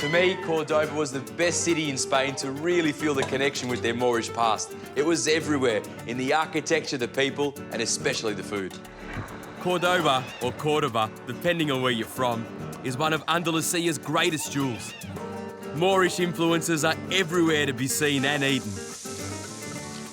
To me, Cordoba was the best city in Spain to really feel the connection with their Moorish past. It was everywhere, in the architecture, the people, and especially the food. Cordoba, or Cordoba, depending on where you're from, is one of Andalusia's greatest jewels. Moorish influences are everywhere to be seen and eaten.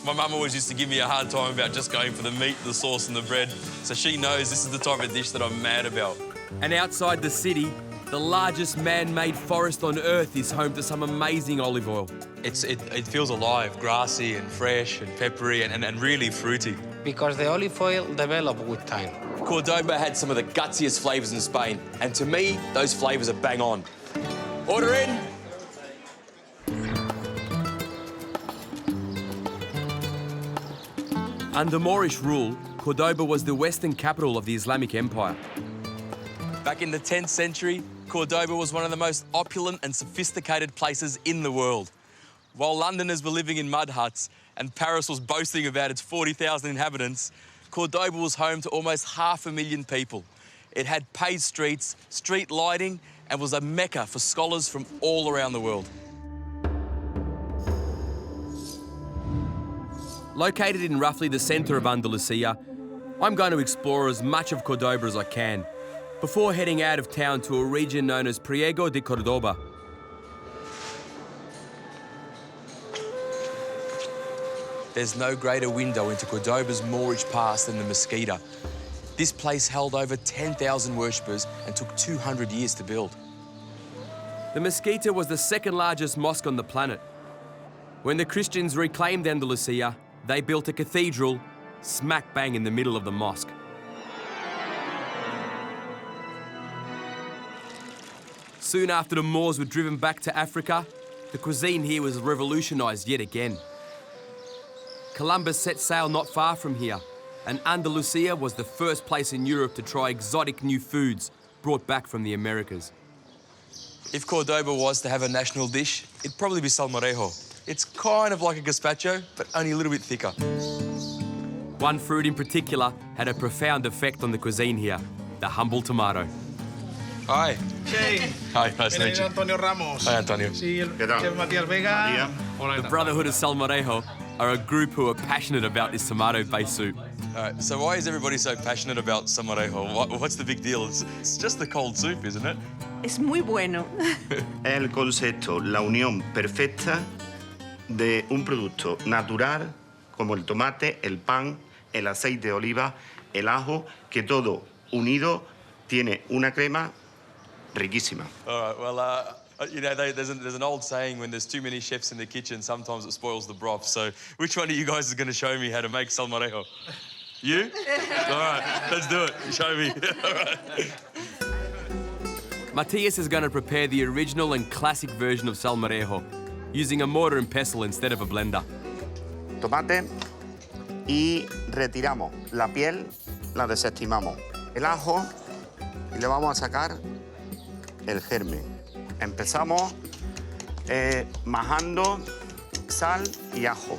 My mum always used to give me a hard time about just going for the meat, the sauce and the bread, so she knows this is the type of dish that I'm mad about. And outside the city, the largest man-made forest on Earth is home to some amazing olive oil. It feels alive, grassy and fresh and peppery and really fruity. Because the olive oil developed with time. Cordoba had some of the gutsiest flavours in Spain, and to me, those flavours are bang on. Order in. Under Moorish rule, Cordoba was the western capital of the Islamic Empire. Back in the 10th century, Cordoba was one of the most opulent and sophisticated places in the world. While Londoners were living in mud huts and Paris was boasting about its 40,000 inhabitants, Cordoba was home to almost 500,000 people. It had paved streets, street lighting, and was a mecca for scholars from all around the world. Located in roughly the centre of Andalusia, I'm going to explore as much of Cordoba as I can before heading out of town to a region known as Priego de Cordoba. There's no greater window into Cordoba's Moorish past than the Mesquita. This place held over 10,000 worshippers and took 200 years to build. The Mesquita was the second largest mosque on the planet. When the Christians reclaimed Andalusia, they built a cathedral smack bang in the middle of the mosque. Soon after the Moors were driven back to Africa, the cuisine here was revolutionised yet again. Columbus set sail not far from here, and Andalusia was the first place in Europe to try exotic new foods brought back from the Americas. If Cordoba was to have a national dish, it'd probably be salmorejo. It's kind of like a gazpacho, but only a little bit thicker. One fruit in particular had a profound effect on the cuisine here, the humble tomato. Hi. Hey. Hi, nice to meet you. Antonio Ramos. Hi, Antonio. Sí, el chef Matías Vega. The Brotherhood of Salmorejo are a group who are passionate about this tomato-based soup. All right, so why is everybody so passionate about salmorejo? What's the big deal? It's just the cold soup, isn't it? Es muy bueno. El concepto, la unión perfecta de un producto natural como el tomate, el pan, el aceite de oliva, el ajo, que todo unido tiene una crema riquísima. All right, well, you know, there's an old saying, when there's too many chefs in the kitchen, sometimes it spoils the broth. So which one of you guys is going to show me how to make salmorejo? You? All right, let's do it. Show me. All right. Matias is going to prepare the original and classic version of salmorejo, using a mortar and pestle instead of a blender. Tomate y retiramos la piel, la desestimamos. El ajo y le vamos a sacar el germen. Empezamos majando sal y ajo.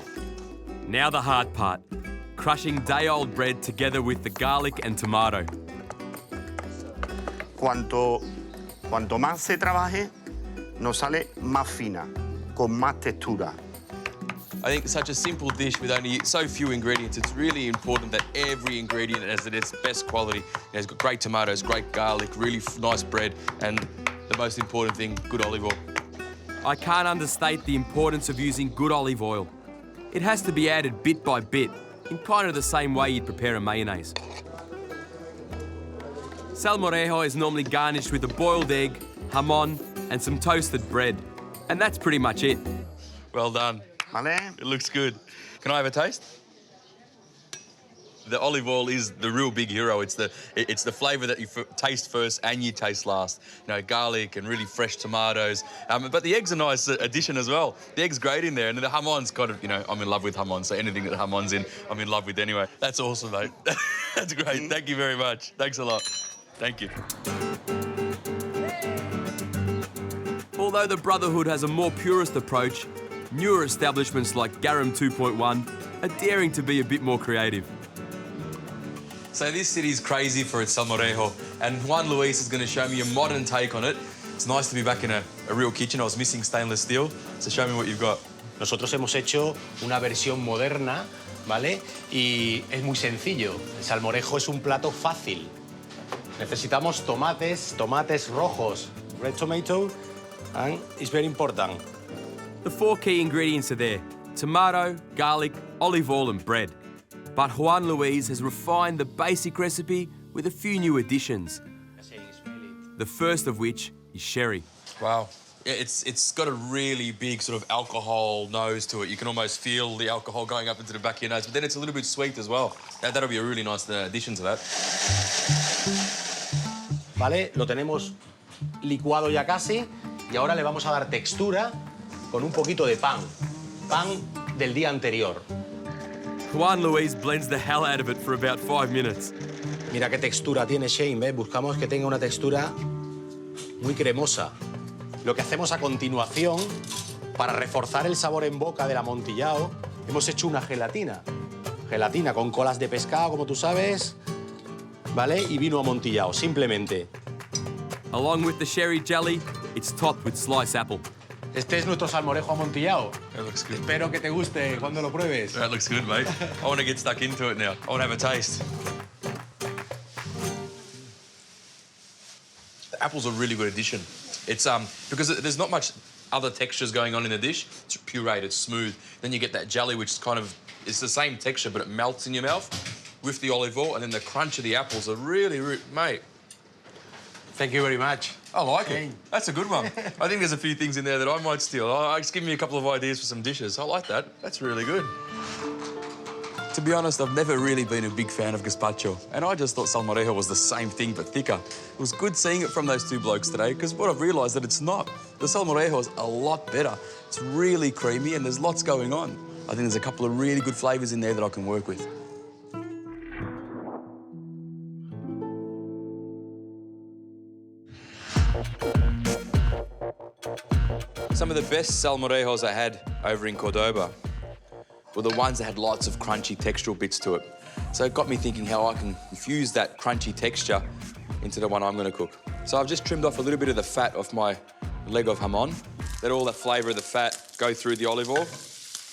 Now the hard part, crushing day-old bread together with the garlic and tomato. Cuanto más se trabaje, nos sale más fina, con más textura. I think such a simple dish with only so few ingredients, it's really important that every ingredient has its best quality. It's got great tomatoes, great garlic, really nice bread, and the most important thing, good olive oil. I can't understate the importance of using good olive oil. It has to be added bit by bit, in kind of the same way you'd prepare a mayonnaise. Salmorejo is normally garnished with a boiled egg, jamón, and some toasted bread. And that's pretty much it. Well done. ¿Vale? It looks good. Can I have a taste? The olive oil is the real big hero. It's the flavour that you taste first and you taste last. You know, garlic and really fresh tomatoes. But the egg's a nice addition as well. The egg's great in there, and the jamon's kind of, you know, I'm in love with jamón, so anything that jamon's in, I'm in love with anyway. That's awesome, mate. That's great. Thank you very much. Thanks a lot. Thank you. Although the Brotherhood has a more purist approach, newer establishments like Garum 2.1 are daring to be a bit more creative. So this city's crazy for its salmorejo, and Juan Luis is going to show me a modern take on it. It's nice to be back in a real kitchen. I was missing stainless steel, so show me what you've got. Nosotros hemos hecho una versión moderna, ¿vale? Y es muy sencillo. El salmorejo es un plato fácil. Necesitamos tomates rojos, red tomato, and it's very important. The 4 key ingredients are there: tomato, garlic, olive oil and bread. But Juan Luis has refined the basic recipe with a few new additions. The first of which is sherry. Wow. Yeah, it's got a really big sort of alcohol nose to it. You can almost feel the alcohol going up into the back of your nose, but then it's a little bit sweet as well. That'll be a really nice addition to that. ¿Vale? Lo tenemos licuado ya casi y ahora le vamos a dar textura con un poquito de pan. Pan del día anterior. Juan Luis blends the hell out of it for about 5 minutes. Mira qué textura tiene Shane, ¿ves? Buscamos que tenga una textura muy cremosa. Lo que hacemos a continuación, para reforzar el sabor en boca del amontillado, hemos hecho una gelatina. Gelatina con colas de pescado, como tú sabes, ¿vale? Y vino amontillado, simplemente. Along with the sherry jelly, it's topped with sliced apple. Este es nuestro salmorejo amontillado. That looks good. Espero que te guste cuando lo pruebes. That looks good, mate. I want to get stuck into it now. I want to have a taste. The apple's a really good addition. It's because there's not much other textures going on in the dish. It's pureed, it's smooth. Then you get that jelly, which is kind of, it's the same texture, but it melts in your mouth with the olive oil, and then the crunch of the apples are really, mate. Thank you very much. I like it. That's a good one. I think there's a few things in there that I might steal. Just give me a couple of ideas for some dishes. I like that. That's really good. To be honest, I've never really been a big fan of gazpacho, and I just thought salmorejo was the same thing but thicker. It was good seeing it from those two blokes today, because what I've realised that it's not. The salmorejo is a lot better. It's really creamy and there's lots going on. I think there's a couple of really good flavours in there that I can work with. Some of the best salmorejos I had over in Cordoba were the ones that had lots of crunchy textural bits to it. So it got me thinking how I can infuse that crunchy texture into the one I'm going to cook. So I've just trimmed off a little bit of the fat off my leg of jamon. Let all that flavour of the fat go through the olive oil.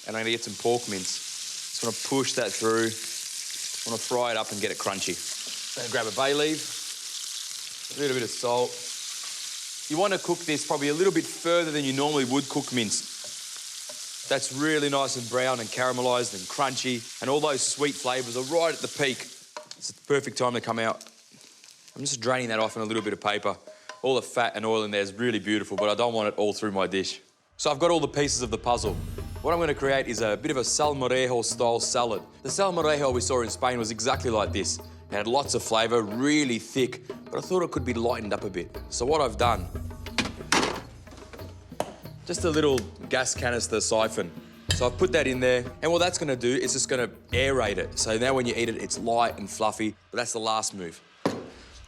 And I'm going to get some pork mince. Just want to push that through. I want to fry it up and get it crunchy. Then grab a bay leaf, a little bit of salt. You want to cook this probably a little bit further than you normally would cook mince. That's really nice and brown and caramelised and crunchy, and all those sweet flavours are right at the peak. It's the perfect time to come out. I'm just draining that off in a little bit of paper. All the fat and oil in there is really beautiful, but I don't want it all through my dish. So I've got all the pieces of the puzzle. What I'm going to create is a bit of a salmorejo-style salad. The salmorejo we saw in Spain was exactly like this. It had lots of flavour, really thick, but I thought it could be lightened up a bit. So what I've done, just a little gas canister siphon. So I've put that in there, and what that's going to do is just going to aerate it. So now when you eat it, it's light and fluffy, but that's the last move.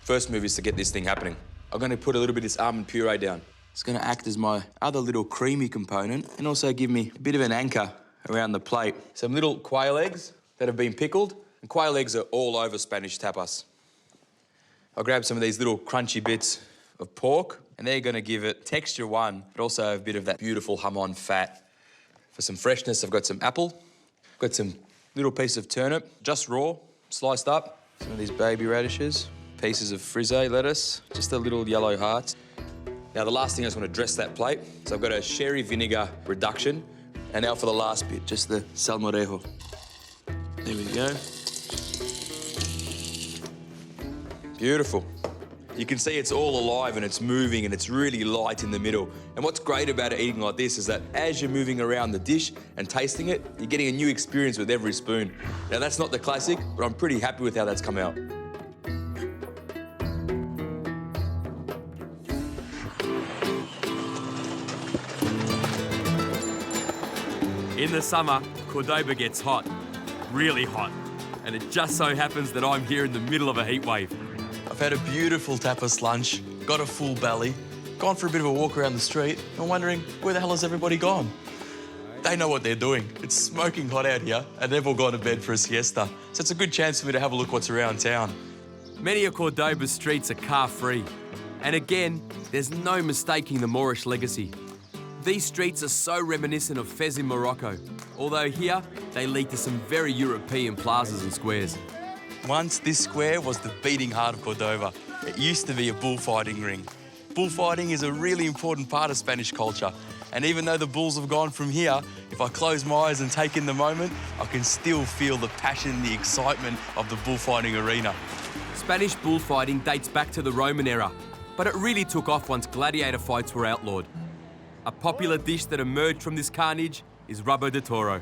First move is to get this thing happening. I'm going to put a little bit of this almond puree down. It's going to act as my other little creamy component and also give me a bit of an anchor around the plate. Some little quail eggs that have been pickled, and quail eggs are all over Spanish tapas. I'll grab some of these little crunchy bits of pork, and they're going to give it texture one, but also a bit of that beautiful jamon fat. For some freshness, I've got some apple, got some little piece of turnip, just raw, sliced up, some of these baby radishes, pieces of frise lettuce, just a little yellow hearts. Now, the last thing I just want to dress that plate. So I've got a sherry vinegar reduction, and now for the last bit, just the salmorejo. There we go. Beautiful. You can see it's all alive and it's moving and it's really light in the middle. And what's great about it eating like this is that as you're moving around the dish and tasting it, you're getting a new experience with every spoon. Now, that's not the classic, but I'm pretty happy with how that's come out. In the summer, Cordoba gets hot, really hot. And it just so happens that I'm here in the middle of a heat wave. I've had a beautiful tapas lunch, got a full belly, gone for a bit of a walk around the street, and wondering where the hell has everybody gone? They know what they're doing. It's smoking hot out here, and they've all gone to bed for a siesta. So it's a good chance for me to have a look what's around town. Many of Cordoba's streets are car-free. And again, there's no mistaking the Moorish legacy. These streets are so reminiscent of Fez in Morocco, although here they lead to some very European plazas and squares. Once, this square was the beating heart of Cordova. It used to be a bullfighting ring. Bullfighting is a really important part of Spanish culture, and even though the bulls have gone from here, if I close my eyes and take in the moment, I can still feel the passion, the excitement of the bullfighting arena. Spanish bullfighting dates back to the Roman era, but it really took off once gladiator fights were outlawed. A popular dish that emerged from this carnage is rabo de toro.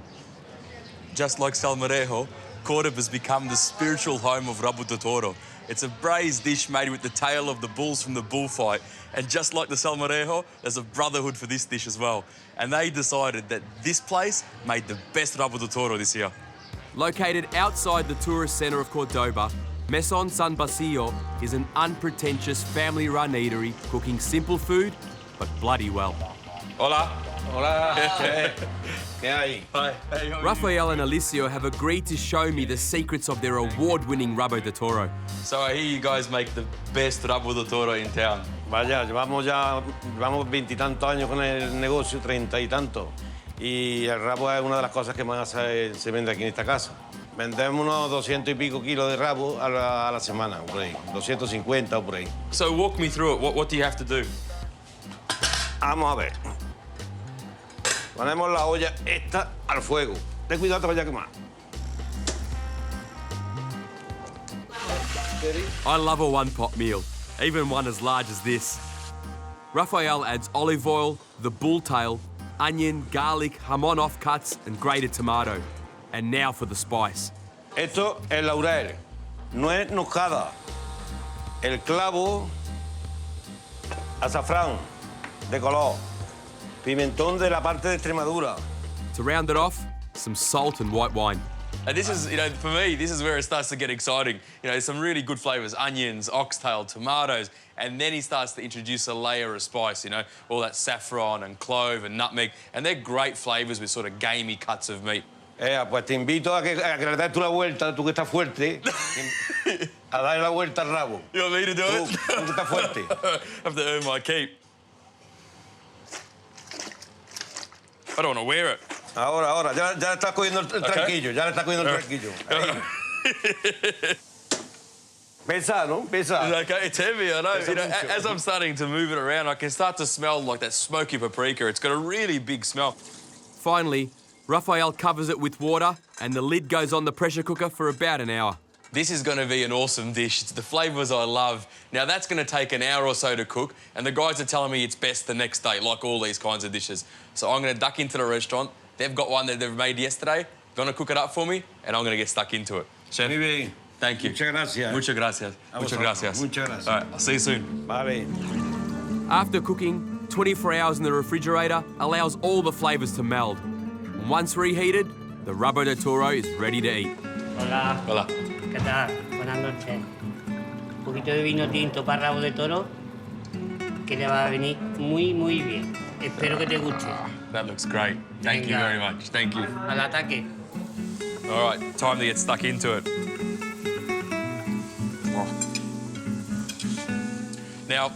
Just like Salmorejo, Cordova's become the spiritual home of rabo de toro. It's a braised dish made with the tail of the bulls from the bullfight. And just like the Salmorejo, there's a brotherhood for this dish as well. And they decided that this place made the best rabo de toro this year. Located outside the tourist centre of Cordoba, Mesón San Basilio is an unpretentious family-run eatery cooking simple food, but bloody well. Hola. Hola. ¿Qué hay? Hi. Rafael and Alicio have agreed to show me the secrets of their award-winning rabo de toro. So I hear you guys make the best rabo de toro in town. Vaya, llevamos 20 y tantos años con el negocio, 30 y tantos. Y el rabo es una de las cosas que más se vende aquí en esta casa. Vendemos unos 200 y pico kilos de rabo a la semana, por ahí. 250 o por ahí. So walk me through it. What do you have to do? Vamos a ver. Ponemos la olla esta al fuego. Ten cuidado, te vaya a quemar. I love a one-pot meal, even one as large as this. Rafael adds olive oil, the bull tail, onion, garlic, jamón offcuts, and grated tomato. And now for the spice. Esto es laurel, nuez moscada, el clavo, azafrán de color, pimentón de la parte de Extremadura. To round it off, some salt and white wine. And this is, for me, this is where it starts to get exciting. Some really good flavours, onions, oxtail, tomatoes, and then he starts to introduce a layer of spice, all that saffron and clove and nutmeg, and they're great flavours with sort of gamey cuts of meat. Pues te invito a que le des tú la vuelta, tú que estás fuerte, a darle la vuelta al rabo. You want me to do it? Tú que estás fuerte. I have to earn my keep. I don't want to wear it. Ahora, ya le estás cogiendo el tranquillo, ya le estás cogiendo el tranquillo. Pesa, ¿no? Pesa. Okay, it's heavy, I know. Pesa mucho. As I'm starting to move it around, I can start to smell like that smoky paprika. It's got a really big smell. Finally, Rafael covers it with water and the lid goes on the pressure cooker for about an hour. This is going to be an awesome dish. It's the flavours I love. Now, that's going to take an hour or so to cook, and the guys are telling me it's best the next day, like all these kinds of dishes. So I'm going to duck into the restaurant. They've got one that they've made yesterday. Going to cook it up for me, and I'm going to get stuck into it. Chef, Muy bien. thank you. Muchas gracias. Muchas gracias. Muchas gracias. Muchas gracias. All right, I'll see you soon. Vale. After cooking, 24 hours in the refrigerator allows all the flavours to meld. And once reheated, the rabo de toro is ready to eat. Hola. Hola. ¿Qué tal? Buenas noches. Un poquito de vino tinto para rabo de toro que le va a venir muy, muy bien. Espero que te guste. That looks great. Thank you very much. Thank you. Al ataque. All right, time to get stuck into it. Now,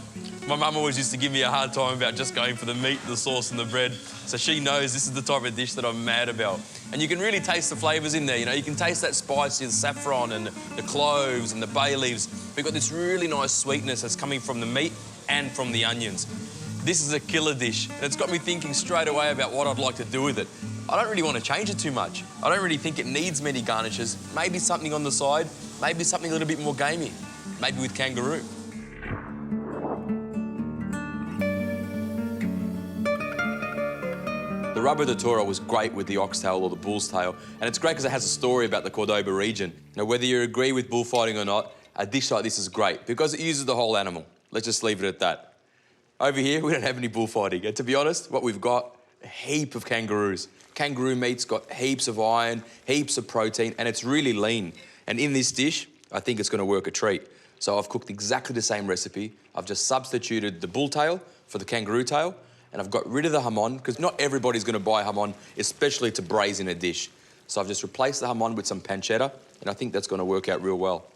my mum always used to give me a hard time about just going for the meat, the sauce and the bread. So she knows this is the type of dish that I'm mad about. And you can really taste the flavours in there. You can taste that spice, the saffron and the cloves and the bay leaves. We've got this really nice sweetness that's coming from the meat and from the onions. This is a killer dish, and it's got me thinking straight away about what I'd like to do with it. I don't really want to change it too much. I don't really think it needs many garnishes. Maybe something on the side, maybe something a little bit more gamey. Maybe with kangaroo. The rabo de toro was great with the oxtail or the bull's tail, and it's great because it has a story about the Cordoba region. Now, whether you agree with bullfighting or not, a dish like this is great because it uses the whole animal. Let's just leave it at that. Over here, we don't have any bullfighting, and to be honest, what we've got, a heap of kangaroos. Kangaroo meat's got heaps of iron, heaps of protein, and it's really lean. And in this dish, I think it's going to work a treat. So I've cooked exactly the same recipe. I've just substituted the bull tail for the kangaroo tail, and I've got rid of the jamón, because not everybody's going to buy jamón, especially to braise in a dish. So I've just replaced the jamón with some pancetta, and I think that's going to work out real well.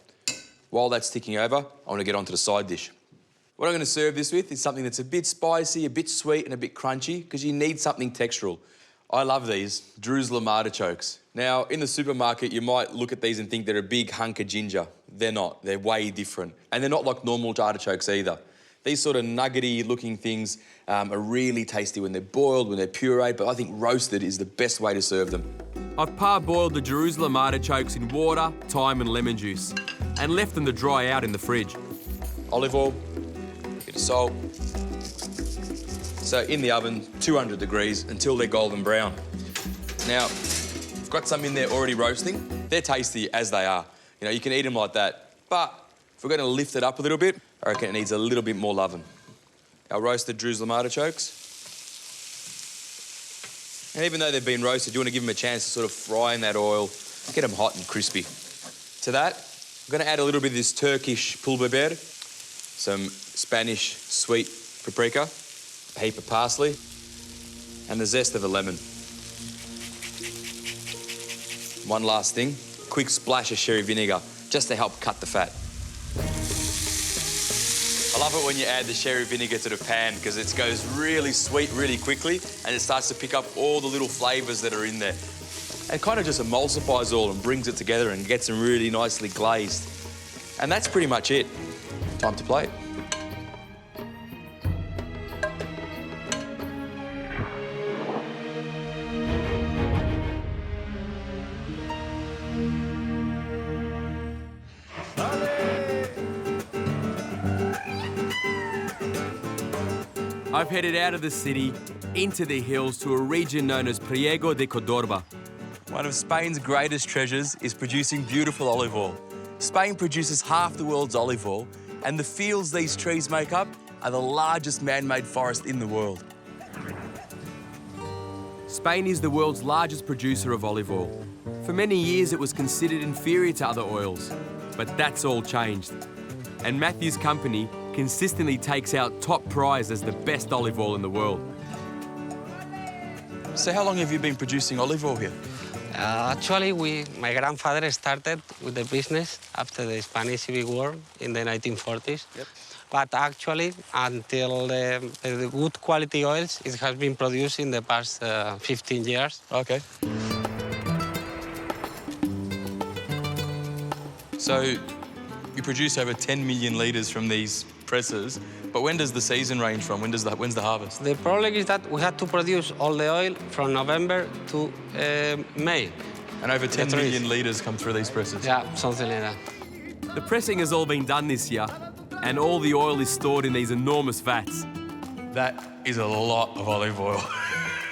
While that's ticking over, I want to get onto the side dish. What I'm going to serve this with is something that's a bit spicy, a bit sweet and a bit crunchy because you need something textural. I love these Jerusalem artichokes. Now, in the supermarket, you might look at these and think they're a big hunk of ginger. They're not. They're way different. And they're not like normal artichokes either. These sort of nuggety looking things are really tasty when they're boiled, when they're pureed, but I think roasted is the best way to serve them. I've parboiled the Jerusalem artichokes in water, thyme and lemon juice and left them to dry out in the fridge. Olive oil, a bit of salt. So in the oven, 200 degrees until they're golden brown. Now, I've got some in there already roasting. They're tasty as they are. You know, you can eat them like that. But if we're going to lift it up a little bit, I reckon it needs a little bit more loving. Our roasted Jerusalem artichokes. And even though they've been roasted, you want to give them a chance to sort of fry in that oil, get them hot and crispy. To that, I'm going to add a little bit of this Turkish pul biber, some Spanish sweet paprika, a heap of parsley, and the zest of a lemon. One last thing, quick splash of sherry vinegar, just to help cut the fat. I love it when you add the sherry vinegar to the pan because it goes really sweet really quickly and it starts to pick up all the little flavours that are in there. It kind of just emulsifies all and brings it together and gets them really nicely glazed. And that's pretty much it. Time to plate. I've headed out of the city into the hills to a region known as Priego de Córdoba. One of Spain's greatest treasures is producing beautiful olive oil. Spain produces half the world's olive oil, and the fields these trees make up are the largest man-made forest in the world. Spain is the world's largest producer of olive oil. For many years, it was considered inferior to other oils, but that's all changed. And Matthew's company consistently takes out top prize as the best olive oil in the world. So how long have you been producing olive oil here? Actually, my grandfather started with the business after the Spanish Civil War in the 1940s. Yep. But actually, until the good quality oils, it has been produced in the past 15 years. Okay. So you produce over 10 million litres from these presses, but when does the season range from? When's the harvest? The problem is that we had to produce all the oil from November to May. And over 10 million litres come through these presses? Yeah, something like that. The pressing has all been done this year, and all the oil is stored in these enormous vats. That is a lot of olive oil.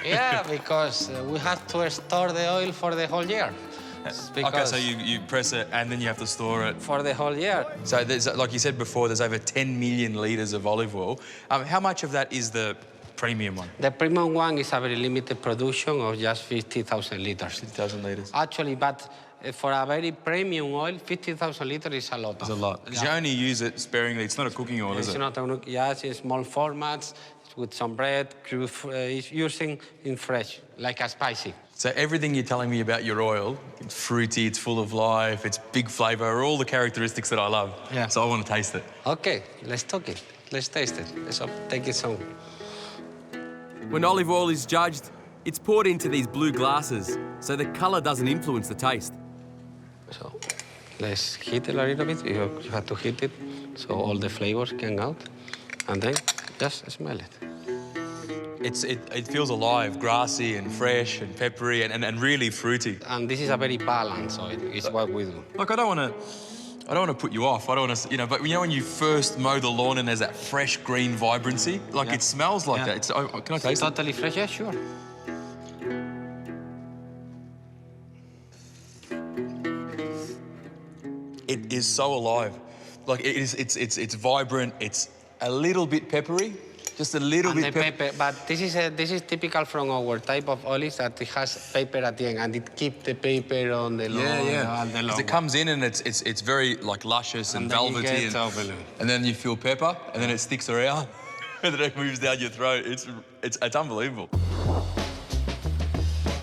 Yeah, because we have to store the oil for the whole year. Okay, so you press it and then you have to store it. For the whole year. So there's, like you said before, there's over 10 million litres of olive oil. How much of that is the premium one? The premium one is a very limited production of just 50,000 litres. 50,000 litres. Actually, but for a very premium oil, 50,000 litres is a lot. It's a lot. Because Yeah. you only use it sparingly. It's not a cooking oil, is It's it? not a, yes, in small formats, with some bread, it's using in fresh, like a spicy. So everything you're telling me about your oil, it's fruity, it's full of life, it's big flavour, are all the characteristics that I love. Yeah. So I want to taste it. Okay, let's talk it. Let's taste it. Let's take it some. When olive oil is judged, it's poured into these blue glasses, so the colour doesn't influence the taste. So let's heat it a little bit. You have to heat it so all the flavors can out. And then just smell it. It feels alive, grassy and fresh and peppery and really fruity. And this is a very balanced oil. It's what we do. Like I don't want to put you off. I don't want to, but you know when you first mow the lawn and there's that fresh green vibrancy, like Yeah. it smells like Yeah. that. Can I taste it? Totally fresh, yeah, sure. It is so alive. Like it's vibrant. It's a little bit peppery, just a little And bit the pepper, but this is typical from our type of olives that it has pepper at the end, and it keeps the pepper on the long. On the long. It comes in and it's very like luscious and, And then you velvety, get overload. and then you feel pepper, and then it sticks around, and then it moves down your throat. It's unbelievable.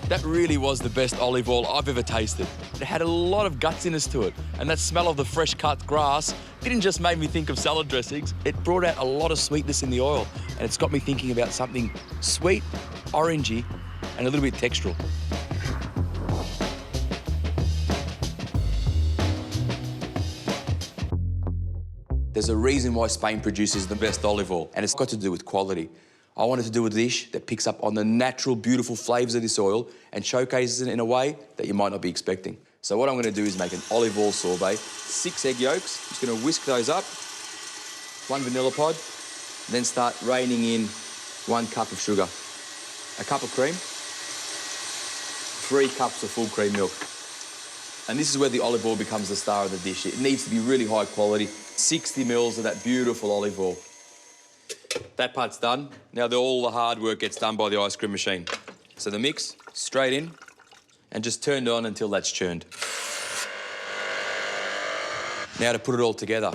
That really was the best olive oil I've ever tasted. It had a lot of gutsiness to it, and that smell of the fresh cut grass didn't just make me think of salad dressings, it brought out a lot of sweetness in the oil, and it's got me thinking about something sweet, orangey, and a little bit textural. There's a reason why Spain produces the best olive oil, and it's got to do with quality. I wanted to do a dish that picks up on the natural, beautiful flavours of this oil and showcases it in a way that you might not be expecting. So what I'm going to do is make an olive oil sorbet, 6 egg yolks. Just going to whisk those up, 1 vanilla pod, then start raining in 1 cup of sugar, a cup of cream, 3 cups of full cream milk. And this is where the olive oil becomes the star of the dish. It needs to be really high quality, 60 mils of that beautiful olive oil. That part's done. Now all the hard work gets done by the ice cream machine. So the mix, straight in, and just turned on until that's churned. Now to put it all together,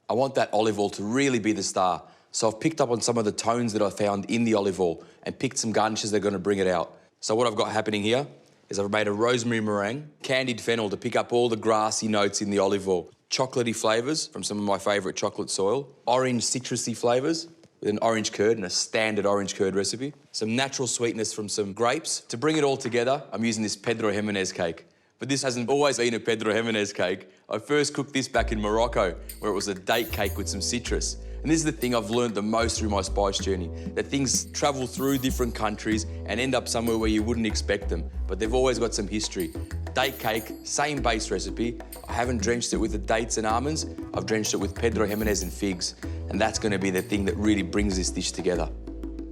I want that olive oil to really be the star. So I've picked up on some of the tones that I found in the olive oil and picked some garnishes that are going to bring it out. So what I've got happening here is I've made a rosemary meringue, candied fennel to pick up all the grassy notes in the olive oil, chocolatey flavours from some of my favourite chocolate soil, orange citrusy flavours with an orange curd and a standard orange curd recipe, some natural sweetness from some grapes. To bring it all together, I'm using this Pedro Jimenez cake. But this hasn't always been a Pedro Jimenez cake. I first cooked this back in Morocco, where it was a date cake with some citrus. And this is the thing I've learned the most through my spice journey, that things travel through different countries and end up somewhere where you wouldn't expect them, but they've always got some history. Date cake, same base recipe. I haven't drenched it with the dates and almonds, I've drenched it with Pedro Jimenez and figs. And that's going to be the thing that really brings this dish together.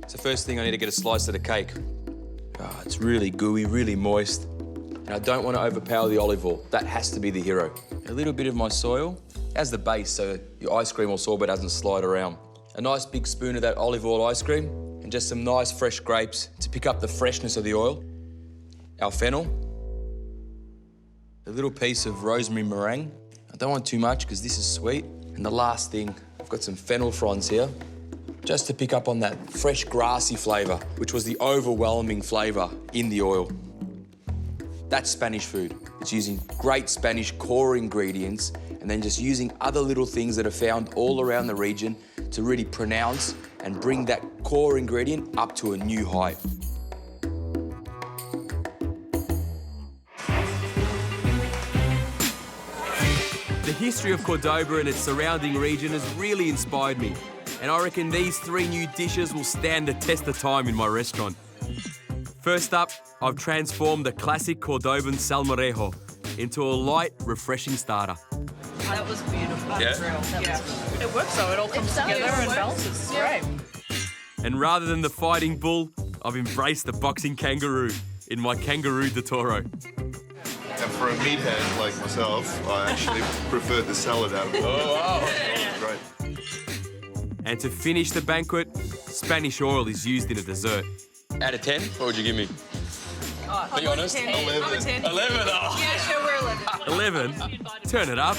So first thing, I need to get a slice of the cake. Oh, it's really gooey, really moist. And I don't want to overpower the olive oil. That has to be the hero. A little bit of my soil as the base so your ice cream or sorbet doesn't slide around. A nice big spoon of that olive oil ice cream and just some nice fresh grapes to pick up the freshness of the oil. Our fennel. A little piece of rosemary meringue. I don't want too much because this is sweet. And the last thing, I've got some fennel fronds here, just to pick up on that fresh grassy flavour, which was the overwhelming flavour in the oil. That's Spanish food. It's using great Spanish core ingredients and then just using other little things that are found all around the region to really pronounce and bring that core ingredient up to a new height. The history of Cordoba and its surrounding region has really inspired me, and I reckon these 3 new dishes will stand the test of time in my restaurant. First up, I've transformed the classic Cordoban salmorejo into a light, refreshing starter. That was beautiful. Yeah? It works though, it all comes together and balances. Great. And rather than the fighting bull, I've embraced the boxing kangaroo in my Kangaroo de Toro. And for a meathead like myself, I actually preferred the salad out of it. Oh, wow. Great. And to finish the banquet, Spanish oil is used in a dessert. Out of 10, what would you give me? Be honest. 10. I'm a 10. 11, oh. Yeah, sure, we're 11. 11? Turn it up.